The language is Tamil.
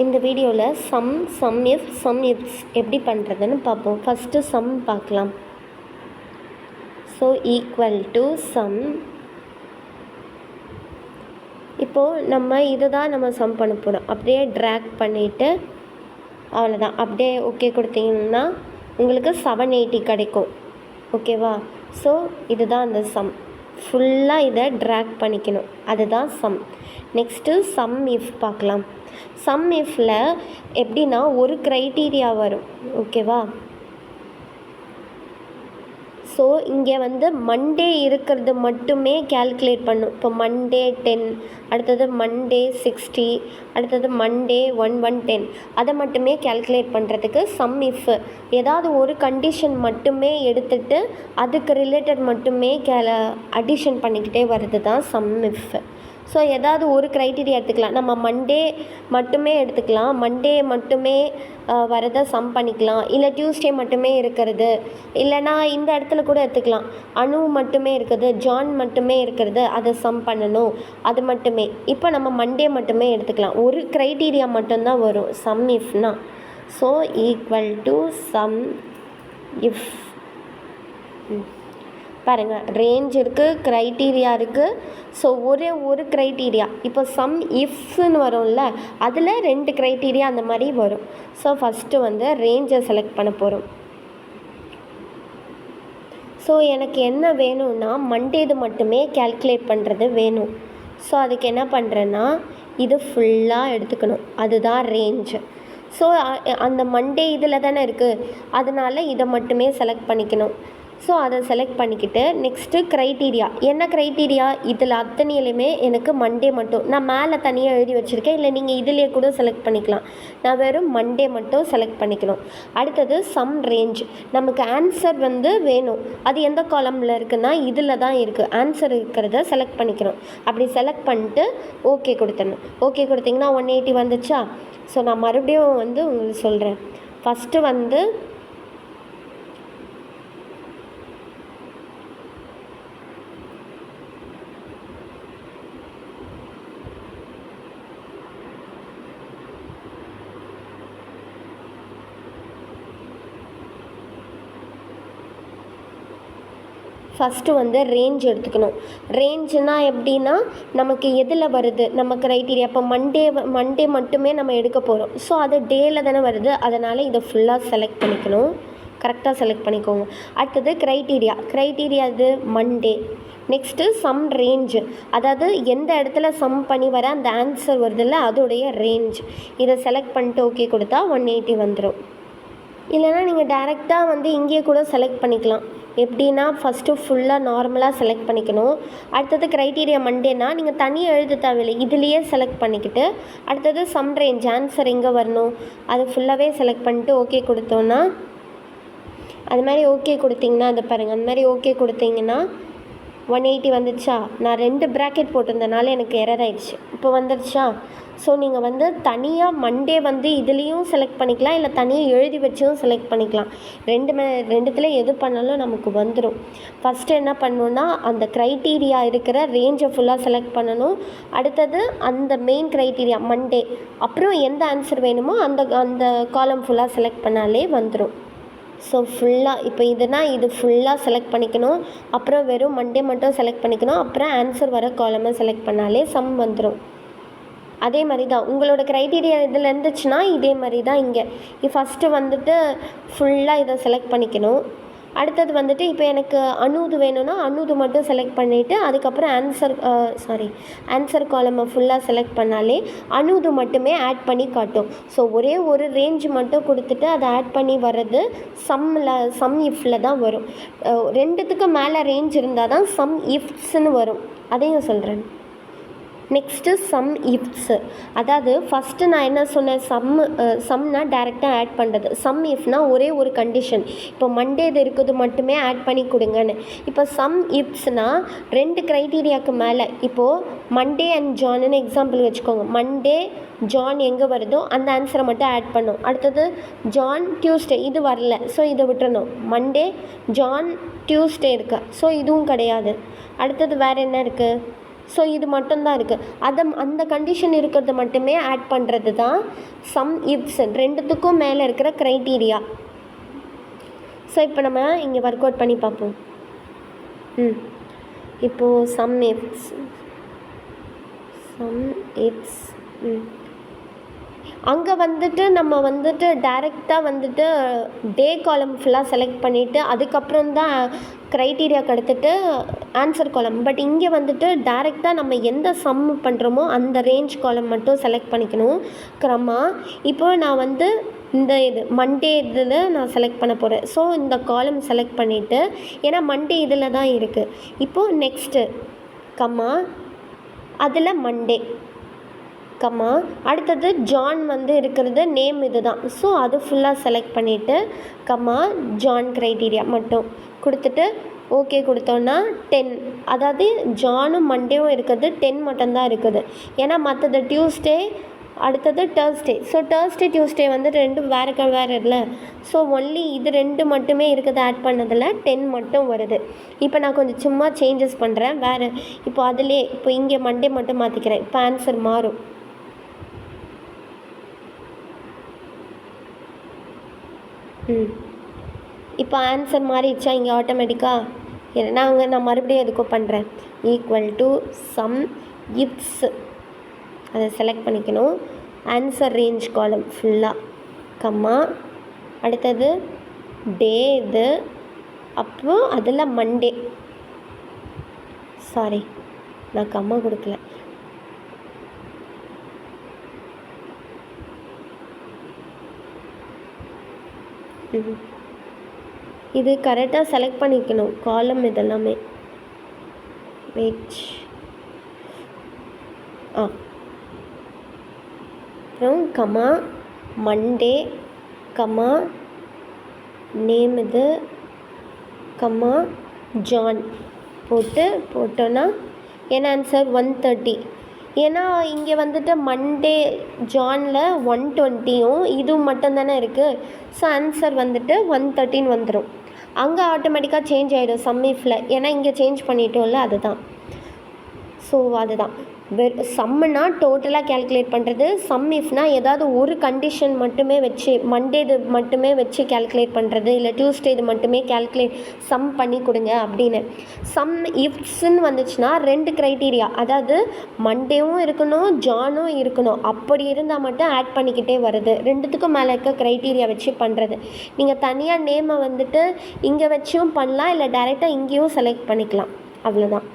இந்த வீடியோவில் சம் இஃப்ஸ் எப்படி பண்ணுறதுன்னு பார்ப்போம். ஃபஸ்ட்டு சம் பார்க்கலாம். So equal to sum. இப்போது நம்ம சம் பண்ண போகிறோம். அப்படியே ட்ராக் பண்ணிவிட்டு அவ்வளோதான். அப்படியே ஓகே கொடுத்தீங்கன்னா உங்களுக்கு 780 கிடைக்கும். ஓகேவா? ஸோ இதுதான் அந்த சம். ஃபுல்லாக இதை ட்ராக் பண்ணிக்கணும். அதுதான் சம். நெக்ஸ்ட்டு சம் இஃப் பார்க்கலாம். சம் இஃப்பில் எப்படின்னா ஒரு க்ரைட்டீரியா வரும். ஓகேவா? ஸோ இங்கே மண்டே இருக்கிறது மட்டுமே கேல்குலேட் பண்ணும். இப்போ மண்டே 10, அடுத்தது மண்டே 60, அடுத்தது மண்டே 1110, அதை மட்டுமே கேல்குலேட் பண்ணுறதுக்கு சம் இஃப். ஏதாவது ஒரு கண்டிஷன் மட்டுமே எடுத்துகிட்டு அதுக்கு ரிலேட்டட் மட்டுமே அடிஷன் பண்ணிக்கிட்டே வர்றது தான் சம் இஃப். ஸோ ஏதாவது ஒரு க்ரைட்டீரியா எடுத்துக்கலாம். நம்ம மண்டே மட்டுமே எடுத்துக்கலாம். மண்டே மட்டுமே வரதை சம் பண்ணிக்கலாம். இல்லை டியூஸ்டே மட்டுமே இருக்கிறது, இல்லைனா இந்த இடத்துல கூட எடுத்துக்கலாம். அணு மட்டுமே இருக்குது, ஜான் மட்டுமே இருக்கிறது, அதை சம் பண்ணணும், அது மட்டுமே. இப்போ நம்ம மண்டே மட்டுமே எடுத்துக்கலாம். ஒரு க்ரைட்டீரியா மட்டும்தான் வரும் சம் இஃப்னா. So equal to sum if. பாருங்கள், ரேஞ்ச் இருக்குது, க்ரைட்டீரியா இருக்குது. ஸோ ஒரே ஒரு க்ரைட்டீரியா. இப்போ சம் இஃப்னு வரும்ல, அதில் 2 க்ரைட்டீரியா அந்த மாதிரி வரும். ஸோ ஃபஸ்ட்டு ரேஞ்சை செலக்ட் பண்ண போகிறோம். ஸோ எனக்கு என்ன வேணும்னா மண்டேது மட்டுமே கேல்குலேட் பண்ணுறது வேணும். ஸோ அதுக்கு என்ன பண்ணுறேன்னா இது ஃபுல்லாக எடுத்துக்கணும். அதுதான் ரேஞ்சு. ஸோ அந்த மண்டே இதில் தானே இருக்குது, அதனால் இதை மட்டுமே செலக்ட் பண்ணிக்கணும். ஸோ அதை செலக்ட் பண்ணிக்கிட்டு நெக்ஸ்ட்டு க்ரைட்டீரியா. என்ன க்ரைட்டீரியா? இதில் அத்தனையிலுமே எனக்கு மண்டே மட்டும். நான் மேலே தனியாக எழுதி வச்சுருக்கேன், இல்லை நீங்கள் இதிலே கூட செலக்ட் பண்ணிக்கலாம். நான் வெறும் மண்டே மட்டும் செலக்ட் பண்ணிக்கணும். அடுத்தது சம் ரேஞ்ச். நமக்கு ஆன்சர் வேணும். அது எந்த காலமில் இருக்குன்னா இதில் தான் இருக்குது. ஆன்சர் இருக்கிறத செலக்ட் பண்ணிக்கணும். அப்படி செலக்ட் பண்ணிட்டு ஓகே கொடுத்துடணும். ஓகே கொடுத்தீங்கன்னா 180 வந்துச்சா? ஸோ நான் மறுபடியும் உங்களுக்கு சொல்கிறேன். ஃபஸ்ட்டு ரேஞ்ச் எடுத்துக்கணும். ரேஞ்சுனா எப்படின்னா நமக்கு எதில் வருது நம்ம க்ரைட்டீரியா. இப்போ மண்டே மட்டுமே நம்ம எடுக்க போகிறோம். ஸோ அது டேயில் தானே வருது, அதனால் இதை ஃபுல்லாக செலக்ட் பண்ணிக்கணும். கரெக்டாக செலக்ட் பண்ணிக்கோங்க. அடுத்தது க்ரைட்டீரியா இது மண்டே. நெக்ஸ்ட்டு சம் ரேஞ்சு, அதாவது எந்த இடத்துல சம் பண்ணி வர அந்த ஆன்சர் வருதில்ல, அதோடைய ரேஞ்ச். இதை செலக்ட் பண்ணிட்டு ஓகே கொடுத்தா 180 வந்துடும். இல்லைனா நீங்கள் டைரெக்டாக இங்கேயே கூட செலக்ட் பண்ணிக்கலாம். எப்படின்னா ஃபஸ்ட்டு ஃபுல்லாக நார்மலாக செலக்ட் பண்ணிக்கணும். அடுத்தது க்ரைட்டீரியா மண்டேனா நீங்கள் தனியாக எழுத தேவையில்லை, இதுலேயே செலக்ட் பண்ணிக்கிட்டு அடுத்தது சம் ரேஞ்ச், ஆன்சர் எங்கே வரணும் அது ஃபுல்லாகவே செலக்ட் பண்ணிட்டு ஓகே கொடுத்தோன்னா, அது மாதிரி ஓகே கொடுத்தீங்கன்னா அது பாருங்கள், அந்த மாதிரி ஓகே கொடுத்தீங்கன்னா 180 வந்துச்சா? நான் 2 ப்ராக்கெட் போட்டிருந்தனால எனக்கு எரர் ஆயிடுச்சு. இப்போ வந்துடுச்சா? ஸோ நீங்கள் தனியாக மண்டே இதுலேயும் செலக்ட் பண்ணிக்கலாம், இல்லை தனியாக எழுதி வச்சும் செலக்ட் பண்ணிக்கலாம். ரெண்டுத்தில் எது பண்ணாலும் நமக்கு வந்துடும். ஃபஸ்ட்டு என்ன பண்ணணுன்னா அந்த க்ரைட்டீரியா இருக்கிற ரேஞ்சை ஃபுல்லாக செலக்ட் பண்ணணும். அடுத்தது அந்த மெயின் க்ரைட்டீரியா மண்டே, அப்புறம் எந்த ஆன்சர் வேணுமோ அந்த காலம் ஃபுல்லாக செலக்ட் பண்ணாலே வந்துடும். ஸோ ஃபுல்லாக இப்போ இது ஃபுல்லாக செலக்ட் பண்ணிக்கணும். அப்புறம் வெறும் மண்டே மட்டும் செலக்ட் பண்ணிக்கணும். அப்புறம் ஆன்சர் வர காலமை செலக்ட் பண்ணாலே சம் வந்துடும். அதே மாதிரி தான் உங்களோட க்ரைட்டீரியா இதில் இருந்துச்சுன்னா இதே மாதிரி தான் இங்கே. ஃபஸ்ட்டு ஃபுல்லாக இதை செலக்ட் பண்ணிக்கணும். அடுத்தது இப்போ எனக்கு அணுது வேணும்னா அணுது மட்டும் செலக்ட் பண்ணிவிட்டு அதுக்கப்புறம் ஆன்சர் காலமை ஃபுல்லாக செலக்ட் பண்ணாலே அணுது மட்டுமே ஆட் பண்ணி காட்டும். ஸோ ஒரே ஒரு ரேஞ்ச் மட்டும் கொடுத்துட்டு அதை ஆட் பண்ணி வர்றது சம் இஃப்பில் தான் வரும். 2த்துக்கு மேலே ரேஞ்ச் இருந்தால் தான் சம் இஃப்ஸ்ன்னு வரும். அதையும் சொல்கிறேன். Next sum ifs. அதாவது ஃபஸ்ட்டு நான் என்ன சொன்னேன், சம்னா டைரெக்டாக ஆட் பண்ணுறது. சம் இஃப்னா ஒரே ஒரு கண்டிஷன். இப்போ மண்டே இது இருக்குது மட்டுமே ஆட் பண்ணி கொடுங்கன்னு. இப்போ சம் இஃப்ஸ்னால் 2 க்ரைட்டீரியாவுக்கு மேலே. இப்போது மண்டே அண்ட் ஜான்னு எக்ஸாம்பிள் வச்சுக்கோங்க. மண்டே ஜான் எங்கே வருதோ அந்த ஆன்சரை மட்டும் ஆட் பண்ணும். அடுத்தது ஜான் டியூஸ்டே, இது வரல, ஸோ இதை விட்டுறணும். மண்டே ஜான் டியூஸ்டே இருக்கு, ஸோ இதுவும் கிடையாது. அடுத்தது வேறு என்ன இருக்குது? ஸோ இது மட்டும்தான் இருக்குது. அந்த கண்டிஷன் இருக்கிறது மட்டுமே ஆட் பண்ணுறது தான் சம் இஃப்ஸ். ரெண்டுத்துக்கும் மேலே இருக்கிற க்ரைட்டீரியா. ஸோ இப்போ நம்ம இங்கே ஒர்க் அவுட் பண்ணி பார்ப்போம். இப்போது சம் இஃப்ஸ் அங்கே வந்துட்டு நம்ம வந்துட்டு டைரெக்டாக வந்துட்டு டே காலம் ஃபுல்லாக செலக்ட் பண்ணிவிட்டு அதுக்கப்புறம் தான் க்ரைட்டீரியாவுக்கு எடுத்துகிட்டு ஆன்சர் காலம். பட் இங்கே வந்துட்டு டைரெக்டாக நம்ம எந்த சம் பண்ணுறோமோ அந்த ரேஞ்ச் காலம் மட்டும் செலக்ட் பண்ணிக்கணும். இப்போது நான் வந்து இந்த மண்டே இதில் நான் செலக்ட் பண்ண போகிறேன். ஸோ இந்த காலம் செலக்ட் பண்ணிவிட்டு, ஏன்னா மண்டே இதில் தான் இருக்குது. இப்போது நெக்ஸ்ட்டு அதில் மண்டே அடுத்தது ஜான் வந்து இருக்கிறது நேம் இது தான். ஸோ அது ஃபுல்லாக செலக்ட் பண்ணிவிட்டு ஜான் க்ரைட்டீரியா மட்டும் கொடுத்துட்டு ஓகே கொடுத்தோன்னா 10. அதாவது ஜானும் மண்டேவும் இருக்கிறது 10 மட்டும்தான் இருக்குது. ஏன்னா மற்றது டியூஸ்டே, அடுத்தது தேர்ஸ்டே. ஸோ தேர்ஸ்டே டியூஸ்டே வந்து ரெண்டும் வேறு இல்லை. ஸோ ஒன்லி இது 2 மட்டுமே இருக்குது. ஆட் பண்ணதில் 10 மட்டும் வருது. இப்போ நான் கொஞ்சம் சும்மா சேஞ்சஸ் பண்ணுறேன் வேறு. இப்போ அதிலே இப்போ இங்கே மண்டே மட்டும் மாற்றிக்கிறேன். இப்போ ஆன்சர் மாறும். இப்போ ஆன்சர் மாறிடுச்சா இங்கே ஆட்டோமேட்டிக்காக? நான் மறுபடியும் எதுக்கோ பண்ணுறேன். ஈக்குவல் டு சம் இஃப்ஸ் அதை செலக்ட் பண்ணிக்கணும். ஆன்சர் ரேஞ்ச் காலம் ஃபுல்லாக அடுத்தது டே இது, அப்புறம் அதில் மண்டே. சாரி, நான் கொடுக்கல. இது கரெக்டாக செலக்ட் பண்ணிக்கணும் காலம் இதெல்லாமே. வெயிட், அப்புறம் மண்டே நேம் இது ஜான் போட்டோன்னா என்ன ஆன்சர் 130. ஏன்னா இங்கே வந்துட்டு மண்டே ஜானில் 120யும் இதுவும் மட்டும்தானே இருக்குது. ஸோ ஆன்சர் வந்துட்டு 113 வந்துடும். அங்கே ஆட்டோமேட்டிக்காக சேஞ்ச் ஆகிடும் சம் இஃபில். ஏன்னா இங்கே சேஞ்ச் பண்ணிட்டோம்ல, அதுதான். ஸோ அதுதான் சம்முனா டோட்டலாக கேல்குலேட் பண்ணுறது. சம் இஃப்னா ஏதாவது ஒரு கண்டிஷன் மட்டுமே வச்சு மண்டே இது மட்டுமே வச்சு கேல்குலேட் பண்ணுறது, இல்லை டியூஸ்டே இது மட்டுமே சம் பண்ணி கொடுங்க அப்படின்னு. சம் இஃப்ஸ்ன்னு வந்துச்சுன்னா 2 க்ரைட்டீரியா, அதாவது மண்டேவும் இருக்கணும் ஜானும் இருக்கணும். அப்படி இருந்தால் மட்டும் ஆட் பண்ணிக்கிட்டே வருது. 2த்துக்கும் மேலே இருக்க க்ரைட்டீரியா வச்சு பண்ணுறது. நீங்கள் தனியாக நேமை வந்துட்டு இங்கே வச்சும் பண்ணலாம், இல்லை டைரெக்டாக இங்கேயும் செலக்ட் பண்ணிக்கலாம். அவ்வளோதான்.